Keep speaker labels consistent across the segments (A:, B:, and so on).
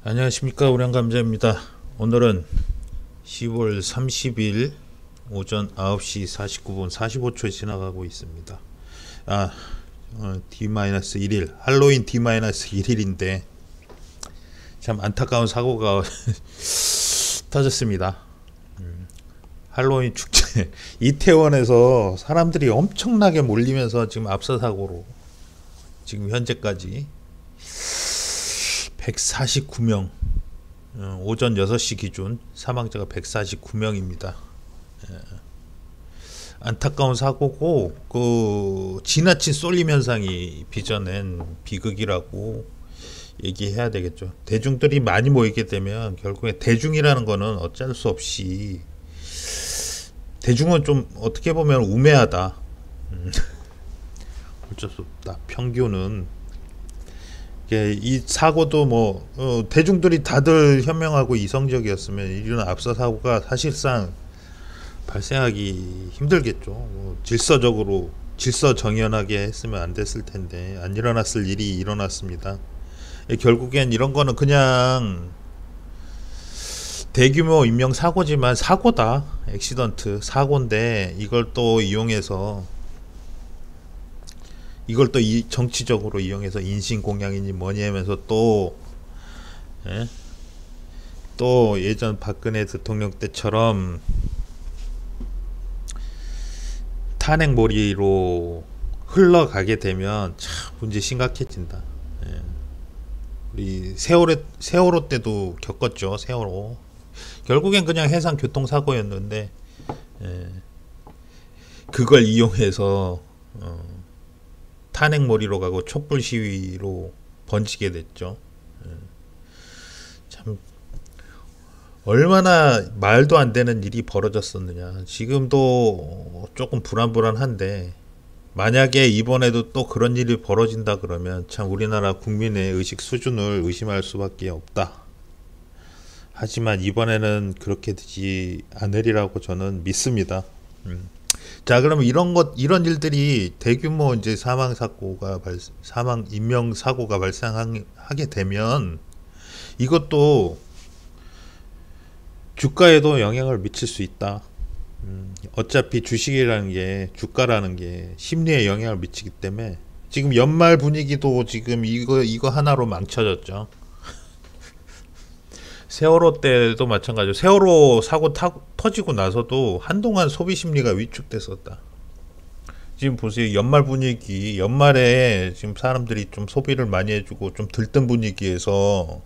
A: 안녕하십니까, 우량감자입니다. 오늘은 10월 30일 오전 9시 49분 45초 지나가고 있습니다. D-1일 할로윈 D-1일인데 참 안타까운 사고가 터졌습니다. 할로윈 축제 이태원에서 사람들이 엄청나게 몰리면서 지금 압사 사고로 지금 현재까지 149명, 오전 6시 기준 사망자가 149명입니다. 안타까운 사고고, 지나친 쏠림 현상이 빚어낸 비극이라고 얘기해야 되겠죠. 대중들이 많이 모이게 되면 결국에 대중이라는 거는 어쩔 수 없이, 대중은 좀 어떻게 보면 우매하다. 어쩔 수 없다. 평균은 이 사고도 대중들이 다들 현명하고 이성적이었으면 이런 압사 사고가 사실상 발생하기 힘들겠죠. 질서정연하게 했으면 안 됐을 텐데 안 일어났을 일이 일어났습니다. 결국엔 이런 거는 그냥 대규모 인명 사고지만 사고다. 액시던트 사고인데 이걸 또 정치적으로 이용해서 인신공양이니 뭐니 하면서 또 예전 박근혜 대통령 때처럼 탄핵몰이로 흘러가게 되면 참 문제 심각해진다. 우리 세월호 때도 겪었죠. 세월호 결국엔 그냥 해상 교통사고였는데 그걸 이용해서 탄핵몰이로 가고 촛불 시위로 번지게 됐죠. 참 얼마나 말도 안 되는 일이 벌어졌었느냐. 지금도 조금 불안불안한데 만약에 이번에도 또 그런 일이 벌어진다 그러면 참 우리나라 국민의 의식 수준을 의심할 수밖에 없다. 하지만 이번에는 그렇게 되지 않으리라고 저는 믿습니다. 자, 그러면 이런 일들이 대규모 이제 인명 사고가 발생하게 되면 이것도 주가에도 영향을 미칠 수 있다. 어차피 주가라는 게 심리에 영향을 미치기 때문에 지금 연말 분위기도 지금 이거 하나로 망쳐졌죠. 세월호 때도 마찬가지로 세월호 사고 터지고 나서도 한동안 소비 심리가 위축됐었다. 지금 보세요. 연말 분위기, 연말에 지금 사람들이 좀 소비를 많이 해주고 좀 들뜬 분위기에서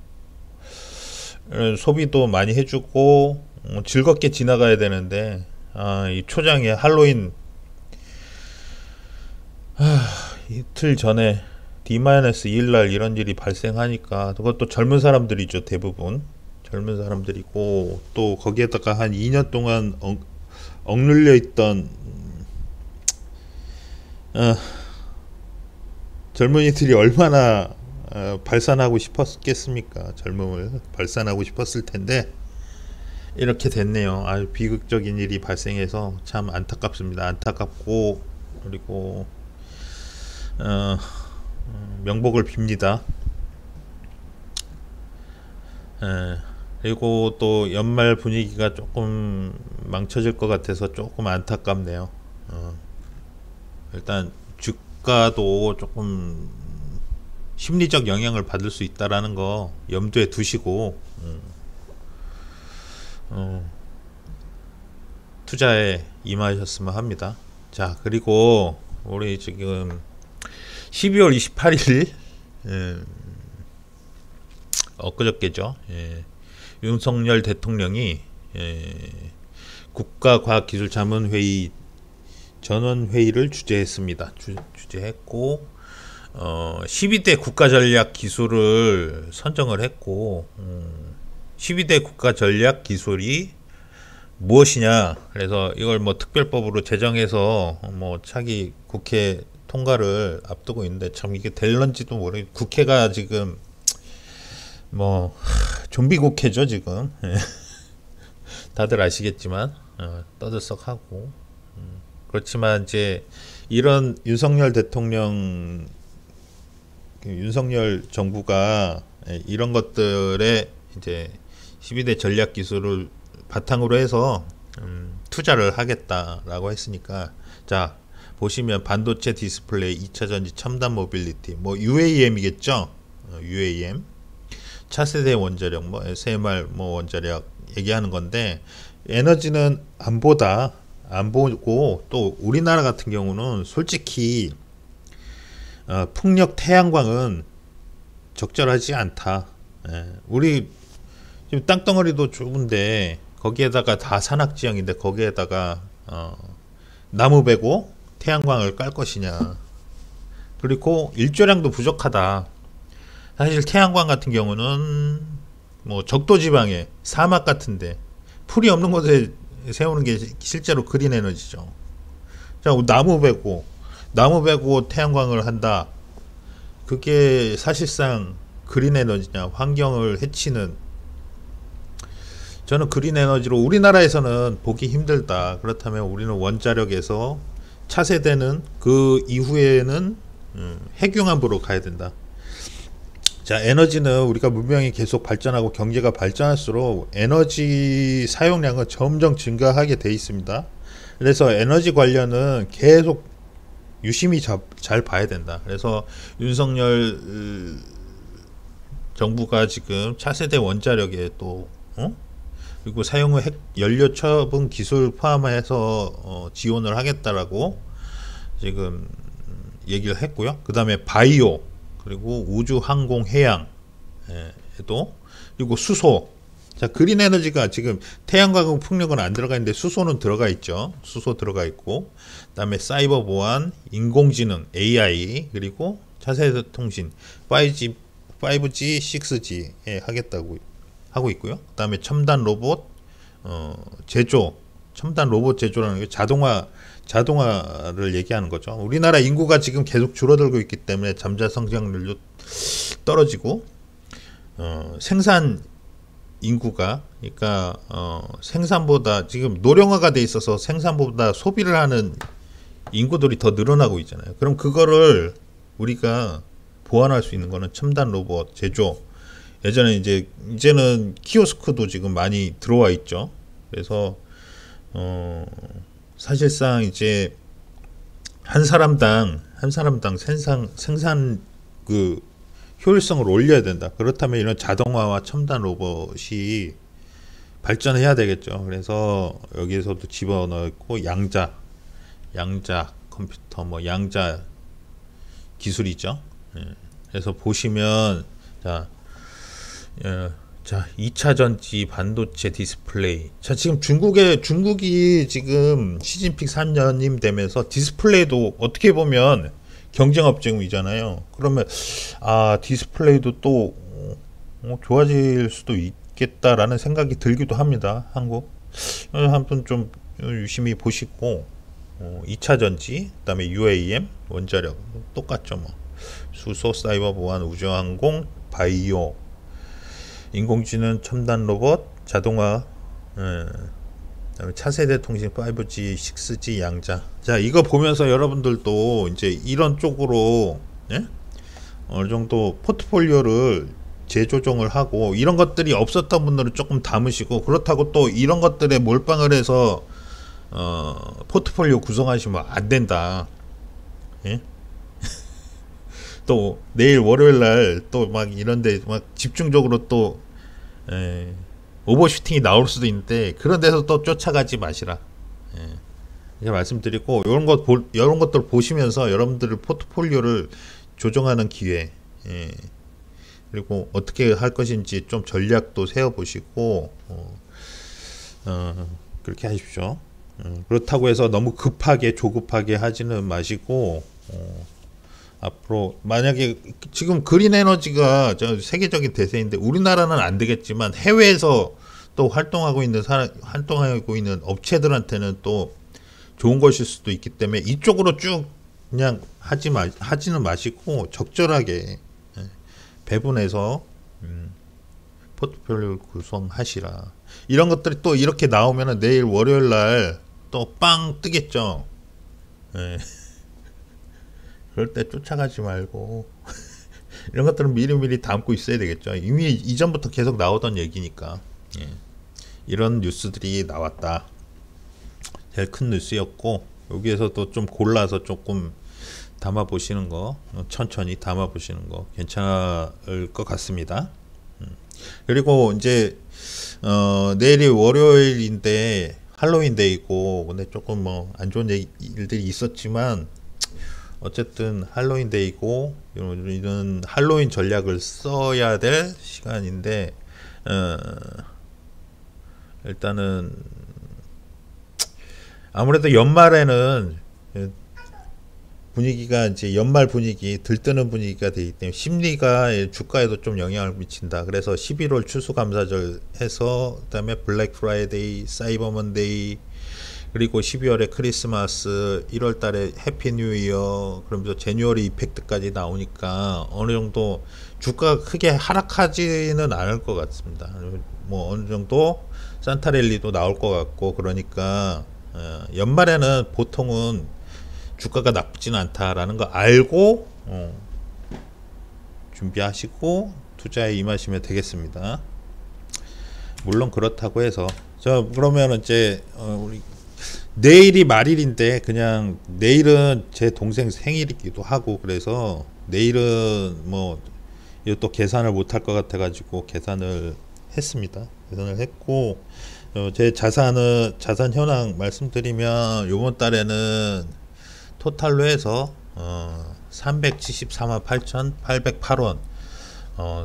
A: 소비도 많이 해주고 즐겁게 지나가야 되는데 이 초장에 할로윈 이틀 전에 D-2일 날 이런 일이 발생하니까 그것도 젊은 사람들이죠. 대부분 젊은 사람들이고 또 거기에다가 한 2년 동안 억눌려 있던 젊은이들이 얼마나 발산하고 싶었겠습니까? 젊음을 발산하고 싶었을 텐데 이렇게 됐네요. 아주 비극적인 일이 발생해서 참 안타깝습니다. 안타깝고 그리고 명복을 빕니다. 그리고 또 연말 분위기가 조금 망쳐질 것 같아서 조금 안타깝네요. 일단 주가도 조금 심리적 영향을 받을 수 있다라는 거 염두에 두시고 투자에 임하셨으면 합니다. 자, 그리고 우리 지금 12월 28일 엊그저께죠. 윤석열 대통령이 국가과학기술자문회의 전원회의를 주재했습니다. 주재했고 12대 국가전략기술을 선정을 했고 12대 국가전략기술이 무엇이냐. 그래서 이걸 특별법으로 제정해서 차기 국회 통과를 앞두고 있는데 참 이게 될런지도 모르겠고 국회가 지금 좀비 국회죠 지금. 다들 아시겠지만 떠들썩하고 그렇지만 이제 이런 윤석열 정부가 이런 것들에 이제 12대 전략 기술을 바탕으로 해서 투자를 하겠다라고 했으니까, 자 보시면 반도체 디스플레이, 2차 전지, 첨단 모빌리티, 뭐 UAM이겠죠. UAM, 차세대 원자력, 뭐 SMR 뭐 원자력 얘기하는 건데, 에너지는 안 보고, 또 우리나라 같은 경우는 솔직히 풍력 태양광은 적절하지 않다. 우리 지금 땅덩어리도 좁은데 거기에다가 다 산악지형인데 거기에다가 나무 베고 태양광을 깔 것이냐. 그리고 일조량도 부족하다. 사실 태양광 같은 경우는 뭐 적도지방에 사막 같은데 풀이 없는 곳에 세우는 게 실제로 그린 에너지죠. 자, 나무 베고 태양광을 한다. 그게 사실상 그린 에너지냐, 환경을 해치는. 저는 그린 에너지로 우리나라에서는 보기 힘들다. 그렇다면 우리는 원자력에서 차세대는 그 이후에는 핵융합으로 가야 된다. 자, 에너지는 우리가 문명이 계속 발전하고 경제가 발전할수록 에너지 사용량은 점점 증가하게 돼 있습니다. 그래서 에너지 관련은 계속 유심히 잘 봐야 된다. 그래서 윤석열 정부가 지금 차세대 원자력에 또 그리고 사용 후 핵 연료 처분 기술 포함해서 지원을 하겠다라고 지금 얘기를 했고요. 그 다음에 바이오, 그리고 우주, 항공, 해양, 에도, 그리고 수소. 자, 그린 에너지가 지금 태양광하고 풍력은 안 들어가 있는데 수소는 들어가 있죠. 수소 들어가 있고, 그 다음에 사이버 보안, 인공지능, AI, 그리고 차세대 통신, 5G, 6G에 하겠다고 하고 있고요. 그 다음에 첨단 로봇 제조, 첨단 로봇 제조라는 게 자동화를 얘기하는 거죠. 우리나라 인구가 지금 계속 줄어들고 있기 때문에 잠재 성장률도 떨어지고, 생산 인구가, 그러니까 생산보다 지금 노령화가 돼 있어서 생산보다 소비를 하는 인구들이 더 늘어나고 있잖아요. 그럼 그거를 우리가 보완할 수 있는 거는 첨단 로봇 제조. 예전에 이제는 키오스크도 지금 많이 들어와 있죠. 그래서 사실상 이제 한 사람당 생산 그 효율성을 올려야 된다. 그렇다면 이런 자동화와 첨단 로봇이 발전해야 되겠죠. 그래서 여기에서도 집어넣고 양자 컴퓨터, 뭐 양자 기술이죠. 그래서 보시면 자 2차 전지, 반도체, 디스플레이. 자, 지금 중국이 지금 시진핑 3년임 되면서 디스플레이도 어떻게 보면 경쟁업종이잖아요. 그러면 디스플레이도 또 좋아질 수도 있겠다라는 생각이 들기도 합니다. 한국. 한번 좀 유심히 보시고, 2차 전지, 그다음에 UAM, 원자력 똑같죠, 뭐. 수소, 사이버 보안, 우주항공, 바이오, 인공지능, 첨단 로봇, 자동화, 그다음에 차세대 통신, 5G, 6G, 양자. 자, 이거 보면서 여러분들도 이제 이런 쪽으로 어느 정도 포트폴리오를 재조정을 하고, 이런 것들이 없었던 분들은 조금 담으시고, 그렇다고 또 이런 것들에 몰빵을 해서 포트폴리오 구성하시면 안 된다. 예? 또 내일 월요일 날 또 막 이런데 막 집중적으로 또 오버슈팅이 나올 수도 있는데, 그런 데서 또 쫓아가지 마시라. 이렇게 말씀드리고, 이런 것들 보시면서 여러분들의 포트폴리오를 조정하는 기회, 그리고 어떻게 할 것인지 좀 전략도 세워보시고, 그렇게 하십시오. 그렇다고 해서 너무 조급하게 하지는 마시고, 앞으로 만약에 지금 그린 에너지가 세계적인 대세인데 우리나라는 안 되겠지만 해외에서 또 활동하고 있는 업체들한테는 또 좋은 것일 수도 있기 때문에 이쪽으로 쭉 그냥 하지는 마시고 적절하게 배분해서 포트폴리오를 구성하시라. 이런 것들이 또 이렇게 나오면은 내일 월요일 날 또 빵 뜨겠죠. 그럴 때 쫓아가지 말고 이런 것들은 미리미리 담고 있어야 되겠죠. 이미 이전부터 계속 나오던 얘기니까. 예. 이런 뉴스들이 나왔다. 제일 큰 뉴스였고, 여기에서도 좀 골라서 조금 담아 보시는 거, 천천히 담아 보시는 거 괜찮을 것 같습니다. 그리고 이제 내일이 월요일인데 할로윈 데이고, 근데 조금 뭐 안 좋은 일들이 있었지만 어쨌든 할로윈 데이고, 이런 할로윈 전략을 써야 될 시간인데, 일단은 아무래도 연말에는 분위기가 이제 연말 분위기, 들뜨는 분위기가 되기 때문에 심리가 주가에도 좀 영향을 미친다. 그래서 11월 추수감사절 해서, 그다음에 블랙 프라이데이, 사이버 먼데이, 그리고 12월에 크리스마스, 1월 달에 해피 뉴 이어, 그러면서 제뉴어리 이펙트까지 나오니까 어느 정도 주가가 크게 하락하지는 않을 것 같습니다. 뭐 어느 정도 산타랠리도 나올 것 같고, 그러니까 연말에는 보통은 주가가 나쁘지는 않다라는 거 알고 준비하시고 투자에 임하시면 되겠습니다. 물론 그렇다고 해서, 자 그러면 이제 우리 내일이 말일인데, 그냥 내일은 제 동생 생일이기도 하고, 그래서 내일은 뭐 이것도 계산을 못할 것 같아 가지고 계산을 했습니다. 계산을 했고, 제 자산 현황 말씀드리면, 요번 달에는 토탈로 해서 374만 8,808원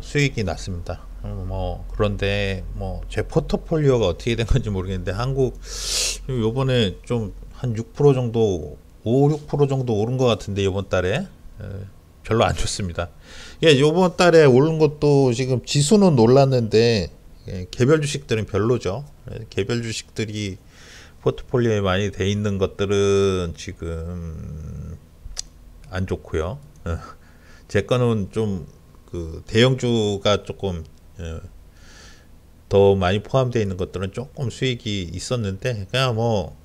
A: 수익이 났습니다. 뭐 그런데 뭐 제 포트폴리오가 어떻게 된 건지 모르겠는데, 한국 요번에 좀 한 6% 정도, 5-6% 정도 오른 것 같은데, 요번 달에 별로 안 좋습니다. 예, 요번 달에 오른 것도 지금 지수는 놀랐는데 개별 주식들은 별로죠. 개별 주식들이 포트폴리오에 많이 돼 있는 것들은 지금 안 좋고요. 제 거는 좀 그 대형주가 조금 더 많이 포함되어 있는 것들은 조금 수익이 있었는데, 그냥 뭐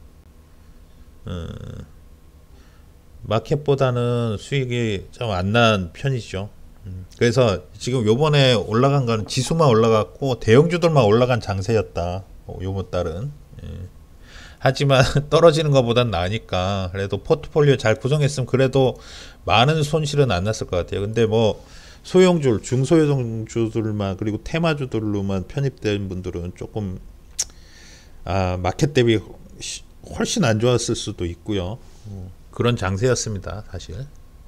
A: 마켓보다는 수익이 좀 안 난 편이죠. 그래서 지금 요번에 올라간 거는 지수만 올라갔고 대형주들만 올라간 장세였다, 요번 달은. 하지만 떨어지는 것보단 나으니까 그래도 포트폴리오 잘 구성했으면 그래도 많은 손실은 안 났을 것 같아요. 근데 뭐 소형주, 중소형주들만, 그리고 테마주들로만 편입된 분들은 조금 마켓 대비 훨씬 안 좋았을 수도 있고요. 그런 장세였습니다, 사실.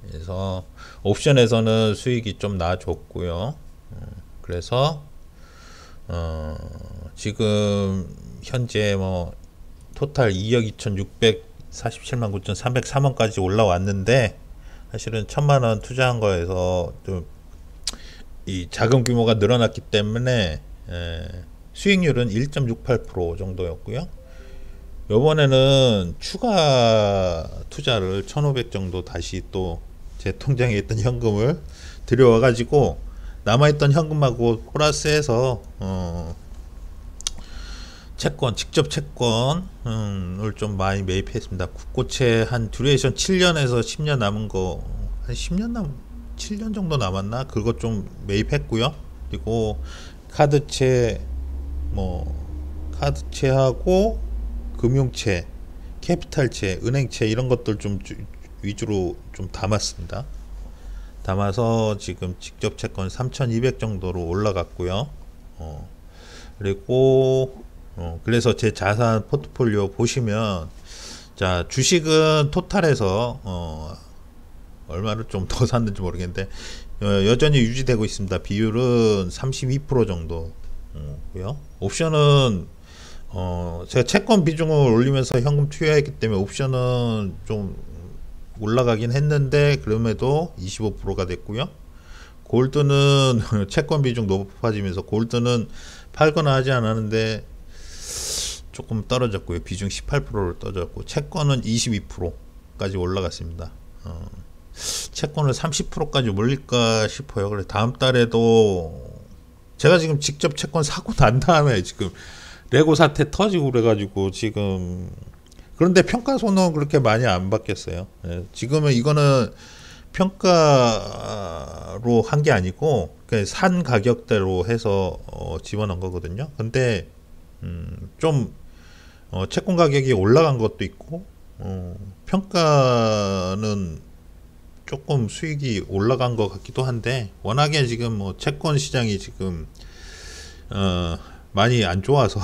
A: 그래서 옵션에서는 수익이 좀 나아졌고요. 그래서 지금 현재 뭐 토탈 2억 2,647만 9,303원까지 올라왔는데, 사실은 1,000만원 투자한 거에서 좀 이 자금 규모가 늘어났기 때문에 수익률은 1.68% 정도였고요. 요번에는 추가 투자를 1,500 정도 다시 또 제 통장에 있던 현금을 들여와 가지고 남아있던 현금하고 플러스해서 채권, 직접 채권을 좀 많이 매입했습니다. 국고채 한 듀레이션 7년에서 10년 남은 거, 한 7년 정도 남았나? 그거 좀 매입했고요. 그리고 카드채, 카드채하고 금융채, 캐피탈채, 은행채 이런 것들 좀 위주로 좀 담았습니다. 담아서 지금 직접 채권 3,200 정도로 올라갔고요. 그리고 그래서 제 자산 포트폴리오 보시면, 자 주식은 토탈에서 얼마를 좀 더 샀는지 모르겠는데 여전히 유지되고 있습니다. 비율은 32% 정도고요. 옵션은 제가 채권 비중을 올리면서 현금 투여했기 때문에 옵션은 좀 올라가긴 했는데 그럼에도 25%가 됐고요. 골드는 채권 비중 높아지면서 골드는 팔거나 하지 않았는데 조금 떨어졌고요. 비중 18%로 떨어졌고, 채권은 22%까지 올라갔습니다. 채권을 30%까지 올릴까 싶어요. 그래서 다음 달에도 제가 지금 직접 채권 사고 난 다음에 지금 레고 사태 터지고 그래가지고 지금, 그런데 평가손은 그렇게 많이 안 바뀌었어요. 지금은 이거는 저평가로 한 게 아니고 그냥 산 가격대로 해서 집어넣은 거거든요. 근데 좀 채권 가격이 올라간 것도 있고 평가는 조금 수익이 올라간 것 같기도 한데, 워낙에 지금 뭐 채권 시장이 지금 많이 안 좋아서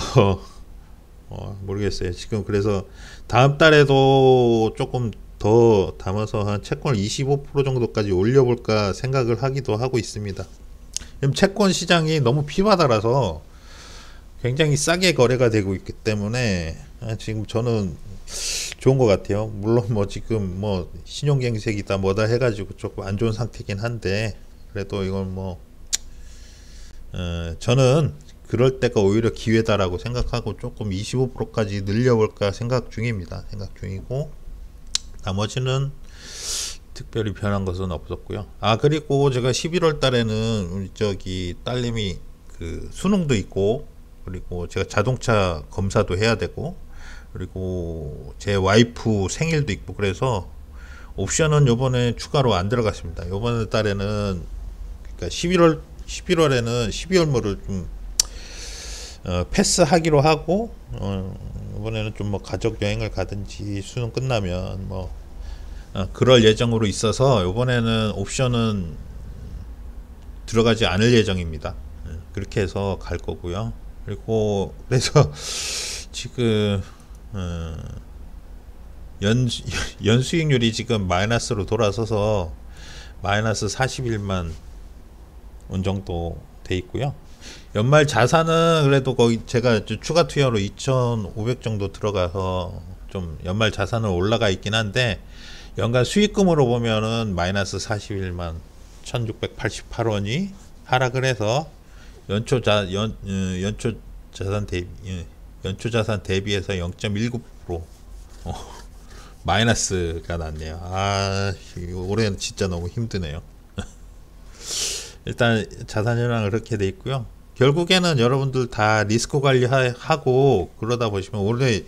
A: 모르겠어요. 지금 그래서 다음 달에도 조금 더 담아서 한 채권을 25% 정도까지 올려볼까 생각을 하기도 하고 있습니다. 지금 채권 시장이 너무 피바다라서 굉장히 싸게 거래가 되고 있기 때문에 지금 저는 좋은 것 같아요. 물론 뭐 지금 뭐 신용갱색이다 뭐다 해가지고 조금 안 좋은 상태긴 한데, 그래도 이건 뭐 저는 그럴 때가 오히려 기회다라고 생각하고 조금 25%까지 늘려볼까 생각 중입니다. 생각 중이고, 나머지는 특별히 변한 것은 없었고요. 그리고 제가 11월 달에는 우리 저기 딸내미 그 수능도 있고, 그리고 제가 자동차 검사도 해야 되고, 그리고 제 와이프 생일도 있고, 그래서 옵션은 요번에 추가로 안 들어갔습니다. 요번 달에는, 그러니까 11월에는 12월물을 좀 패스하기로 하고, 이번에는 좀 뭐 가족 여행을 가든지 수능 끝나면 뭐 그럴 예정으로 있어서 이번에는 옵션은 들어가지 않을 예정입니다. 그렇게 해서 갈 거고요. 그리고 그래서 지금 연수익률이 지금 마이너스로 돌아서서 마이너스 41만 원 정도 돼 있고요. 연말 자산은 그래도 거기 제가 추가 투여로 2,500 정도 들어가서 좀 연말 자산은 올라가 있긴 한데, 연간 수익금으로 보면은 마이너스 41만 1,688원이 하락을 해서 연초 자산 대비해서 0.19% 마이너스가 났네요. 올해는 진짜 너무 힘드네요. 일단 자산 현황은 그렇게 돼 있고요. 결국에는 여러분들 다 리스크 관리하고 그러다 보시면, 올해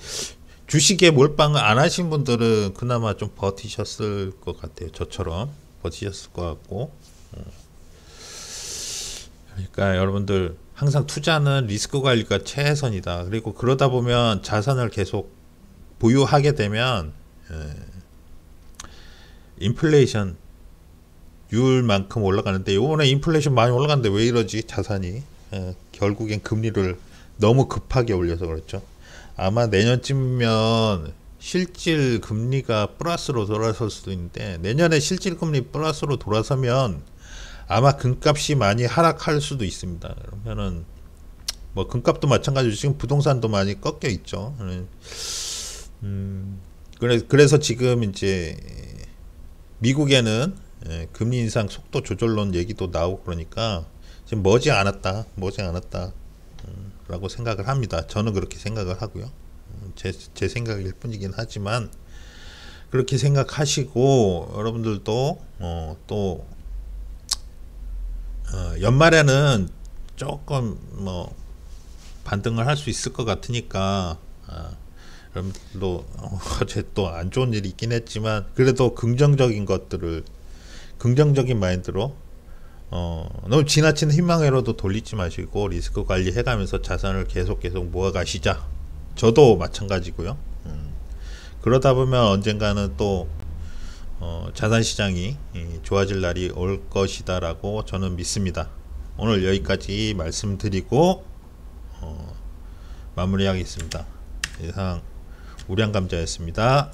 A: 주식에 몰빵을 안 하신 분들은 그나마 좀 버티셨을 것 같아요. 저처럼 버티셨을 것 같고. 그러니까 여러분들 항상 투자는 리스크 관리가 최선이다. 그리고 그러다 보면 자산을 계속 보유하게 되면 인플레이션 율만큼 올라가는데, 요번에 인플레이션 많이 올라갔는데 왜 이러지 자산이? 결국엔 금리를 너무 급하게 올려서 그렇죠. 아마 내년쯤이면 실질 금리가 플러스로 돌아설 수도 있는데, 내년에 실질 금리 플러스로 돌아서면 아마 금값이 많이 하락할 수도 있습니다. 그러면은 뭐 금값도 마찬가지로 지금 부동산도 많이 꺾여 있죠. 그래서 지금 이제 미국에는 금리 인상 속도 조절론 얘기도 나오고, 그러니까 지금 머지않았다 라고 생각을 합니다. 저는 그렇게 생각을 하고요. 제 생각일 뿐이긴 하지만 그렇게 생각하시고, 여러분들도 또 연말에는 조금 뭐 반등을 할 수 있을 것 같으니까, 여러분들도 어제 또 안 좋은 일이 있긴 했지만 그래도 긍정적인 마인드로 너무 지나친 희망회로도 돌리지 마시고 리스크 관리 해가면서 자산을 계속 모아 가시자. 저도 마찬가지고요. 그러다 보면 언젠가는 또 자산 시장이 좋아질 날이 올 것이다 라고 저는 믿습니다. 오늘 여기까지 말씀드리고 마무리하겠습니다. 이상 우량감자였습니다.